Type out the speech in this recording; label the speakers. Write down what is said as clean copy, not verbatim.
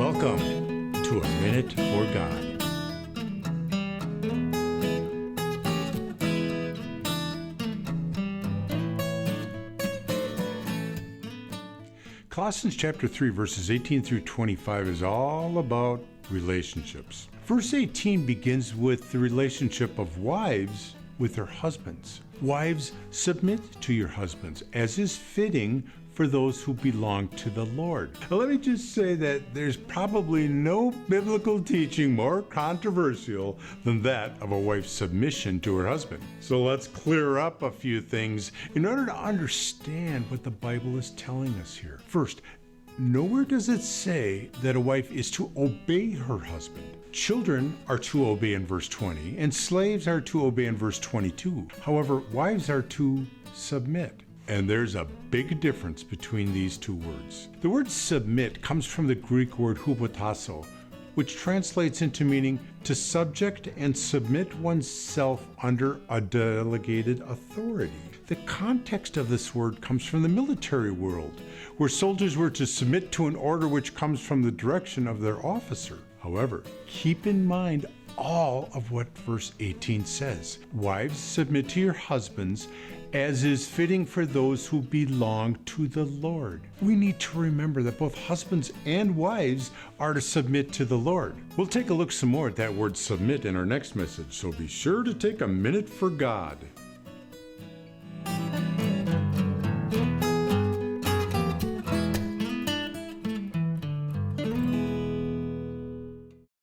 Speaker 1: Welcome to A Minute for God. Colossians chapter 3, verses 18 through 25 is all about relationships. Verse 18 begins with the relationship of wives with their husbands. Wives, submit to your husbands, as is fitting for those who belong to the Lord. Now, let me just say that there's probably no biblical teaching more controversial than that of a wife's submission to her husband. So let's clear up a few things in order to understand what the Bible is telling us here. First, nowhere does it say that a wife is to obey her husband. Children are to obey in verse 20, and slaves are to obey in verse 22. However, wives are to submit. And there's a big difference between these two words. The word submit comes from the Greek word hupotasso, which translates into meaning to subject and submit oneself under a delegated authority. The context of this word comes from the military world, where soldiers were to submit to an order which comes from the direction of their officer. However, keep in mind all of what verse 18 says. Wives, submit to your husbands, as is fitting for those who belong to the Lord. We need to remember that both husbands and wives are to submit to the Lord. We'll take a look some more at that word submit in our next message, so be sure to take a minute for God.